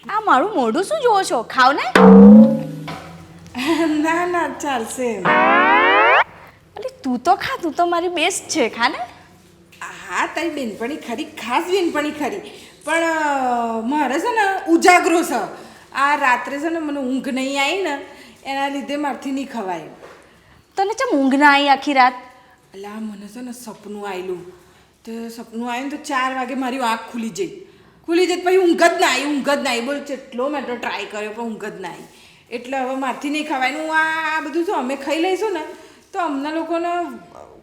આ મારું મોઢું શું જોવો છો? ખાવ ને. ના ના ચાલશે. અરે તું તો ખા, તું તો મારી બેસ્ટ છે, ખા ને. હા તારી બેનપણી ખરી, ખાસ બેનપણી ખરી, પણ મારે છે ને ઉજાગરો છે. આ રાત્રે છે ને મને ઊંઘ નહીં આવી ને એના લીધે મારથી નહીં ખવાય. તને ચમ ઊંઘ ના આવી આખી રાત? એટલે મને છે ને સપનું આવેલું, તો સપનું આવ્યું તો 4 વાગે મારી આંખ ખુલી જઈ પછી ઊંઘ જ ના આવી. બોલ જેટલો મેં તો ટ્રાય કર્યો પણ ઊંઘ જ ના આવી. એટલે હવે મારથી નહીં ખવાયનું. આ બધું તો અમે ખાઈ લઈશું ને તો અમને લોકોને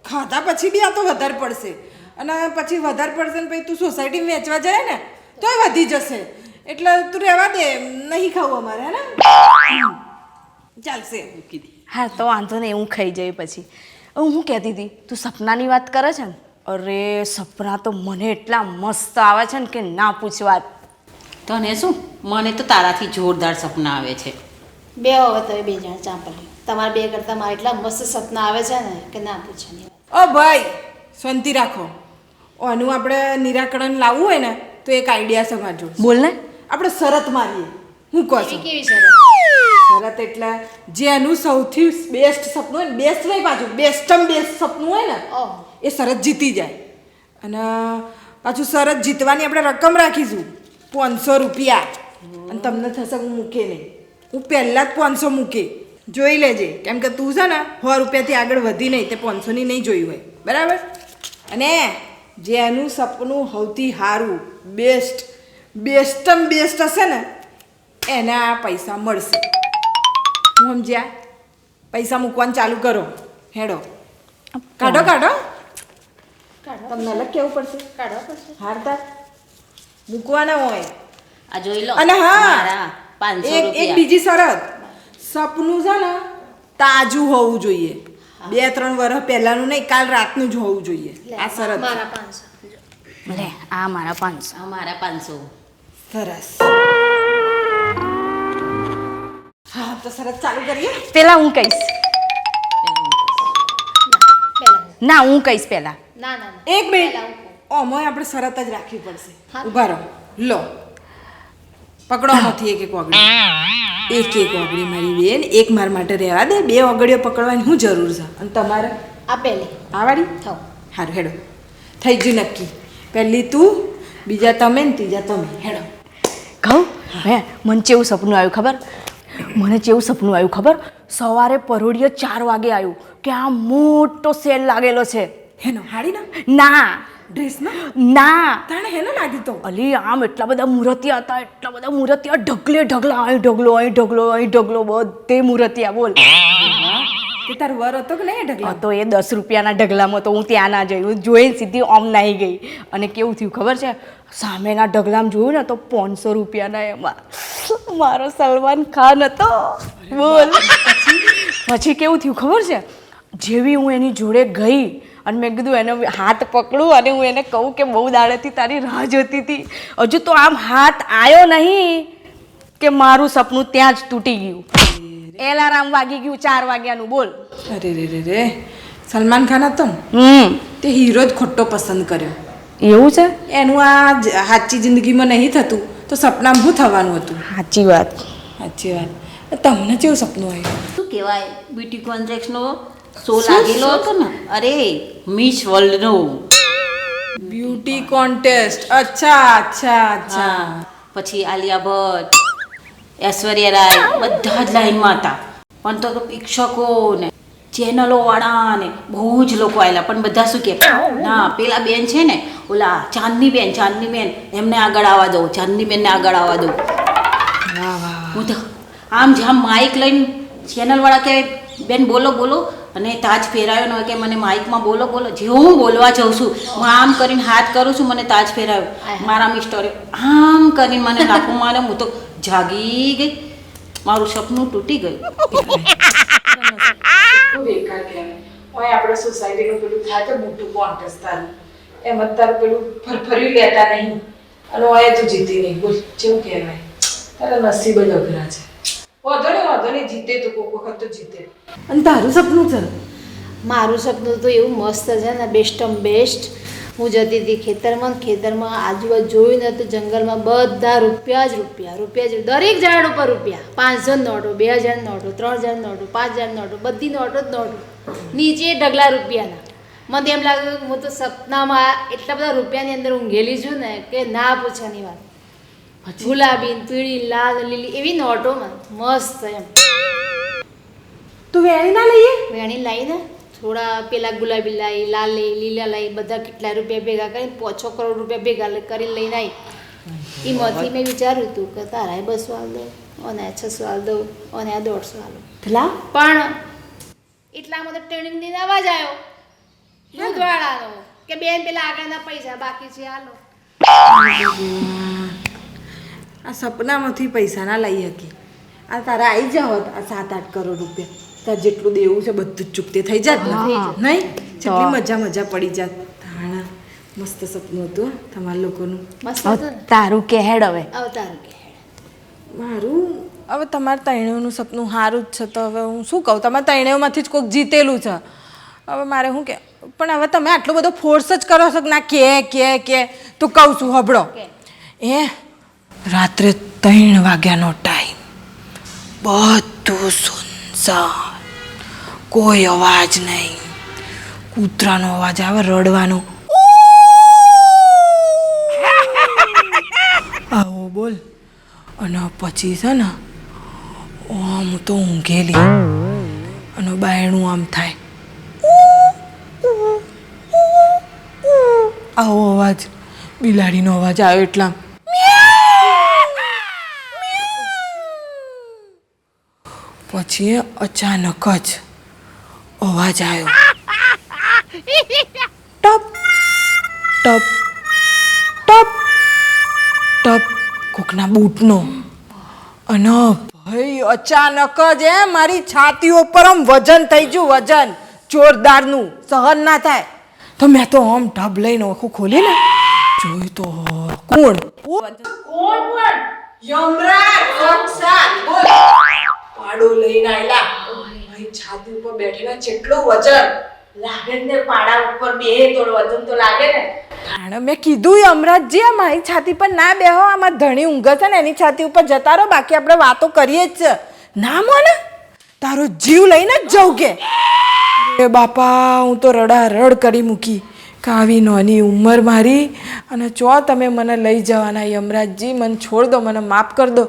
ખાધા પછી બી આ તો વધારે પડશે, અને પછી વધારે પડશે ને પછી તું સોસાયટીમાં વેચવા જાય ને તોય વધી જશે. એટલે તું રહેવા દે, નહીં ખાવું અમારે, હે ને? ચાલશે મૂકી દે. હા તો વાંધો નહીં, હું ખાઈ જઈ પછી. હું કહેતી હતી, તું સપનાની વાત કરે છે ને? અરે સપના તો મને એટલા મસ્ત આવે છે ને કે ના પૂછ વાત. તને શું? મને તો તારાથી જોરદાર સપના આવે છે. બે હવે તો બે જણ ચાંપલી, તમારા બે કરતાં મારા એટલા મસ્ત સપના આવે છે ને કે ના પૂછવાની વાત. ઓ ભાઈ શાંતિ રાખો. આનું આપણે નિરાકરણ લાવવું હોય ને તો એક આઈડિયા છે મારી જોડે. બોલ ને. આપણે શરત મારીએ. હું કહું છું? કેવી શરત? શરત એટલે જેનું સૌથી બેસ્ટ સપનું હોય ને, બેસ્ટ નહીં પાછું, બેસ્ટમ બેસ્ટ સપનું હોય ને ઓહ, એ શરત જીતી જાય. અને પાછું શરત જીતવાની આપણે રકમ રાખીશું 500 રૂપિયા. અને તમને થશે હું મૂકે નહીં, હું પહેલાં જ 500 મૂકે. જોઈ લેજે, કેમ કે તું છે ને 100 રૂપિયાથી આગળ વધી નહીં, તે 500ની નહીં જોઈ હોય, બરાબર? અને જેનું સપનું સૌથી સારું બેસ્ટમ બેસ્ટ હશે ને એને આ પૈસા મળશે. હું સમજ્યા? પૈસા મૂકવાનું ચાલુ કરો. હેડો કાઢો. કાઢો તમને અલગ કેવું પડશે. કાઢવા પડશે. હારતા મૂકવાના હોય. આ જોઈ લો. અને હા, મારા 500 એક રૂપિયા. બીજી શરત, સપનું છે ને તાજું હોવું જોઈએ. 2-3 વર્ષ પહેલાનું નહીં, કાલ રાતનું જ હોવું જોઈએ. લે, આ શરત મારા 500. લે આ મારા 500. આ મારા 500. સરસ. હા તો શરત ચાલુ કરીએ. પેલા હું કહીશ. પહેલા ના હું કહીશ પેલા. ના ના ના એક મિનિટ, પહેલા હું કહું. ઓમોય આપણે શરત જ રાખવી પડશે. હા. ઉભા રહો. લો પકડો નથી એક ઓગળી. એક ઓગળી મારી બેન, એક માર માટે રહેવા દે. 2 ઓગળીઓ પકડવાની શું જરૂર છે? અને તમારે આ પહેલી આ વાળી થાવ. હારું હેડો. થઈ ગયું નક્કી. પહેલી તું, બીજા તમે ને ત્રીજા તમે. હેડો. કહું હે, મને કેવું સપનું આવ્યું ખબર? સવારે પરોઢિયે 4 વાગે આવ્યું કે આ મોટો સેલ લાગેલો છે. હેનો હાડી ના ના ડ્રેસ ના ના તાણે હેનો લાગી તો. અલી આમ એટલા બધા મૂર્તિયા હતા, ઢગલે ઢગલા, અહીં ઢગલો બધે મૂર્તિયા. બોલ. તે તાર વર હતો કે નહીં ઢગલા? તો એ 10 રૂપિયાના ઢગલામાં તો હું ત્યાં ના જઈ, હું જોઈને સીધી ઓમ નાહી ગઈ. અને કેવું થયું ખબર છે? સામેના ઢગલામાં જોયું ને તો 500 રૂપિયાના એમાં મારો સલમાન ખાન હતો. બોલ. પછી કેવું થયું ખબર છે? જેવી હું એની જોડે ગઈ અને મેં કીધું એને હાથ પકડું અને હું એને કહું કે બહુ દાડેથી તારી રાહ જોતી હતી, હજુ તો આમ હાથ આવ્યો નહીં કે મારું સપનું ત્યાં જ તૂટી ગયું. એલાર્મ વાગી ગયું 4 વાગ્યાનું. બોલ. અરે રે સલમાન ખાન હતો ને, તે હીરો જ ખોટો પસંદ કર્યો. એવું છે? એનું આ સાચી જિંદગીમાં નહીં થતું તો સપનામાં શું થવાનું હતું? સાચી વાત. તમને કેવું સપનું આવ્યું? શું કહેવાય, બ્યુટી કોન્ટ્રાક્ટનો શો લાગેલો હતો ને. અરે મિસ વર્લ્ડનો. Beauty contest. અચ્છા. હા, પછી આલિયા ભટ્ટ, ઐશ્વર્યા રાય બધા જ લાઈનમાં હતા. પણ તો પ્રેક્ષકો ને ચેનલો વાળા ને બહુ જ લોકો આવેલા. પણ બધા શું કે ના પેલા બેન છે ને, ઓલા ચાંદની બેન એમને આગળ આવવા દો, ચાંદની બેનને આગળ આવવા દો. હું તો આમ જામ માઇક લઈને ચેનલ વાળા કે બેન બોલો અને તાજ ફેરાયો ને કે મને માઇકમાં બોલો. જેવું હું બોલવા જાઉં છું હું આમ કરીને હાથ કરું છું, મને તાજ ફેરાયો. મારા મિસ્ટરે આમ કરીને મને નાખો મારે. હું તો જાગી ગઈ, મારું સપનું તૂટી ગયું. બેકાર કહેવાય. ઓય આપણે સોસાયટીનું પેલું થાય તો મોટું કોન્ટેસ્ટ તારું એમ જ તારું પેલું ફરફર્યું લેતા નહીં અને ઓય તું જીતી નહીં બોલ કેવું કહેવાય તારા નસીબ જ અઘરા છે વાંધો નહીં જીતે તો કોક વખત તો જીતે અને તારું સપનું છે મારું સપનું તો એવું મસ્ત છે ને બેસ્ટમ બેસ્ટ. હું જતી હતી ખેતરમાં આજુબાજુ જોયું ને તો જંગલમાં બધા રૂપિયા જ રૂપિયા દરેક ઝાડ ઉપર રૂપિયા 500 નોટો 2000 નોટો 3000 નોટો 5000 નોટો બધી નોટો જ નોટો નીચે ઢગલા રૂપિયાના. મને એમ લાગ્યું કે હું તો સપનામાં એટલા બધા રૂપિયાની અંદર ઊંઘેલી છું ને કે ના પૂછવાની વાત. ગુલાબી પીળી લાલ લીલી એવી નોટોમાં મસ્ત એમ તું વેણી ના લઈએ વેણી લાવીને થોડા પેલા ગુલાબી લાવી લાલ લઈ લીલા લાવી બધા કેટલા રૂપિયા ભેગા કરીને 5-6 કરોડ રૂપિયા ભેગા કરીને લઈને આવી. એમાંથી મેં વિચાર્યું હતું કે તારાએ 200 હાલ દો અને 600 હાલ દો અને 150 હાલો પેલા પણ એટલામાં તો ટ્રેનિંગ ની અવાજ આવ્યો દૂધવાળાનો કે બેન પેલા આગળના પૈસા બાકી છે હાલો. આ સપનામાંથી પૈસા ના લઈ શકી આ તારા આવી જાવ આ 7-8 કરોડ રૂપિયા તાર જેટલું દેવું છે બધું જ ચૂકતે થઈ જાત ને નહીં જેટલી મજા પડી જાત તાણા મસ્ત સપનું હતું તમારા લોકોનું મસ્ત હતું ને તારું કે હેડ હવે અવતારું કે મારું હવે તમારા તૈણેવનું સપનું સારું જ છે તો હવે હું શું કહું તમારા તૈણેવમાંથી જ કોઈક જીતેલું છે હવે મારે શું કે પણ હવે તમે આટલો બધો ફોર્સ જ કરો છો કે ના કે તો કહું છું હબળો એ રાત્રે 3 વાગ્યાનો ટાઈમ બધું સુનસાન કોઈ અવાજ નહીં કૂતરાનો અવાજ આવે રડવાનો આવો બોલ અને પછી છે ને આમ તો ઊંઘેલી અને બાયણું આમ થાય આવો અવાજ બિલાડીનો અવાજ આવ્યો એટલા પછી અચાનક જ અવાજ આવ્યો ટપ ટપ ટપ ટપ કોકના બૂટનો અને ભાઈ અચાનક જ મારી છાતી ઉપર આમ વજન થઈ ગયું વજન જોરદારનું સહન ના થાય તો મેં તો આમ ઢબ લઈને આખું ખોલી ને જોયું તો કોણ યમરાજ સંસાર બોલ પાડો લઈને આયલા ભાઈ છાતી ઉપર બેઠેલા કેટલો વજન લાગે ને પાડા ઉપર બે તો વજન તો લાગે ને અને મેં કીધું યમરાજજી આ મારી છાતી પર ના બેહો આમાં ધણી ઊંઘે છે ને એની છાતી ઉપર જતા રહો બાકી આપણે વાતો કરીએ જ છે ના મોને તારો જીવ લઈને જ જવું કે અરે બાપા હું તો રડ કરી મૂકી કે આવી નાની ઉંમર મારી અને ચો તમે મને લઈ જવાના યમરાજજી મને છોડ દો મને માફ કરી દો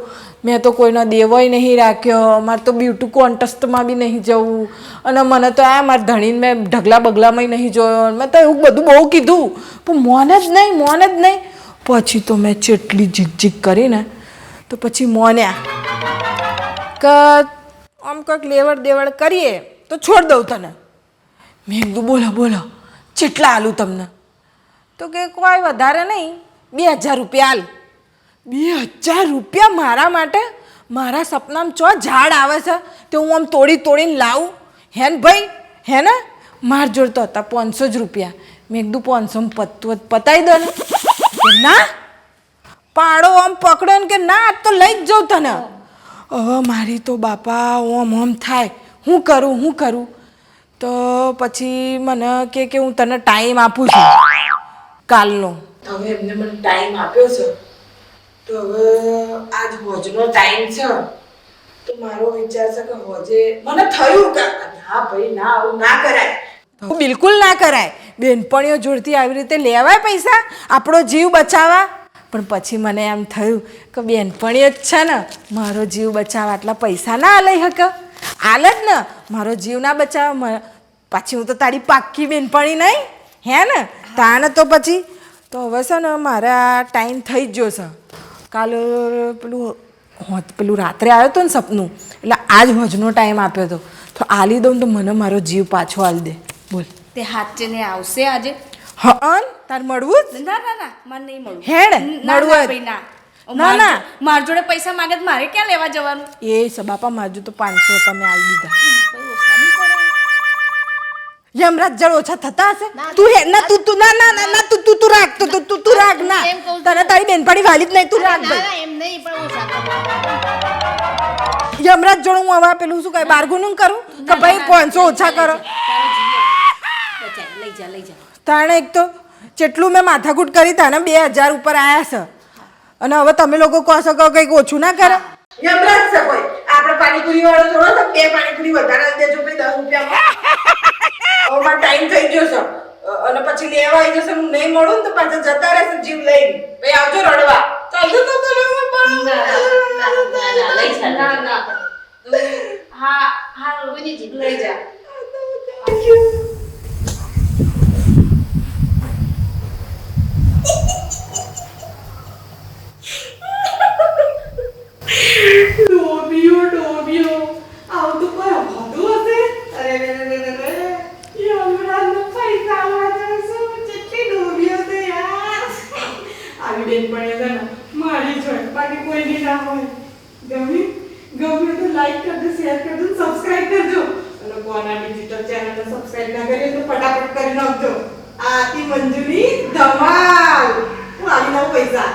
મેં તો કોઈનો દેવોય નહીં રાખ્યો મારે તો બ્યુટી કોન્ટેસ્ટમાં બી નહીં જવું અને મને તો આ મારા ધણીને મેં ઢગલા બગલામાં નહીં જોયો મેં તો એવું બધું બહુ કીધું પણ મોને જ નહીં પછી તો મેં જેટલી જીક કરીને તો પછી મોન્યા કે આમ કંઈક લેવડ દેવડ કરીએ તો છોડ દઉં તને મેં કીધું બોલો કેટલા આલું તમને તો કે કોઈ વધારે નહીં 2000 રૂપિયા હાલ 2000 રૂપિયા મારા માટે મારા સપનામાં ચો ઝાડ આવે છે તો હું આમ તોડીને લાવું હેન ભાઈ હે ને માર જોડ તો હતા 500 જ રૂપિયા મેં કીધું 500 પતાવી દો ને કે ના પાડો આમ પકડો ને કે ના આજ તો લઈ જ જાઉં તને હવે મારી તો બાપા ઓમ થાય હું કરું તો પછી મને કે હું તને ટાઈમ આપું છું કાલનો હવે એમને મને ટાઈમ આપ્યો છે તો હવે આજ હોજનો ટાઈમ છે તો મારો વિચાર છે કે હોજે મને થયું કે હા ભાઈ ના આવું ના કરાય બિલકુલ ના કરાય બેનપણીઓ જોડતી આવી રીતે લેવાય પૈસા આપણો જીવ બચાવવા પણ પછી મને એમ થયું કે બેનપણીઓ જ છે ને મારો જીવ બચાવવા આટલા પૈસા ના લઈ શકે આલે જ ને મારો જીવ ના બચાવે પાછી હું તો તારી પાક્કી બેનપણી નહીં હે ને તાને તો પછી તો હવે છે ને મારા ટાઈમ થઈ જ ગયો છે કાલે પેલું રાત્રે આવ્યો હતો ને સપનું એટલે આજ હોજનો ટાઈમ આપ્યો હતો તો આલી દઉં તો મને મારો જીવ પાછો આલી દે બોલ તે હાચે ને આવશે આજે હન તાર મળવું જ ના મને નહીં મળવું હેડ મળવું ના મારા જોડે પૈસા માંગે તો મારે ક્યાં લેવા જવાનું એ બાપા મારજો તો 500 તમે આલી દીધા યમરાજ જળ ઓછા થતા હશે તું હે ના તું ના ના ના ના તું રાખ તું રાખ ના એમ કહું છું. તને તારી બેનપાડી વાલી જ નહીં તું રાખ ના ભાઈ ના એમ નહીં પણ હું સાચું યમરાજ જોડે હું હવે પેલું શું કહે બાર્ગુનિંગ કરું કે ભાઈ 500 ઓછા કરો તારો જીવ બચાય લઈ જા તાણે એક તો જેટલું મેં માથાકૂટ કરી તાને 2000 ઉપર આયા છે અને હવે તમે લોકો કહો છો કે કંઈક ઓછું ના કરે યમરાજ છે કોઈ આપણે પાણીપુરી વાળો જોડો તો 2 પાણીપુરી વધારે દેજો ભાઈ 10 રૂપિયામાં હવે મારો ટાઈમ થઈ ગયો છે અને પછી લેવા આવી જશે હું નહીં મળું ને તો પાછા જતા રહેશે જીવ લઈને ભાઈ આવજો રડવા ચાલજો તો લઈ જા હા હા લઈ જા ડોબિયો આવું તો કોઈ હોતું હશે અરે યમરાજનો પૈસા વાળા શું કેટલી ડોબિયો છે યાર આવી બેન પણ છે ને મારી જ હોય બાકી કોઈની ના હોય ગમે તો લાઈક કરજો શેર કરજો સબસ્ક્રાઇબ કરજો અને કોના ડિજિટલ ચેનલને સબસ્ક્રાઇબ ના કરીએ તો ફટાફટ કરી નાખજો આથી મંજુની ધમાલ હું આવી નવ પૈસા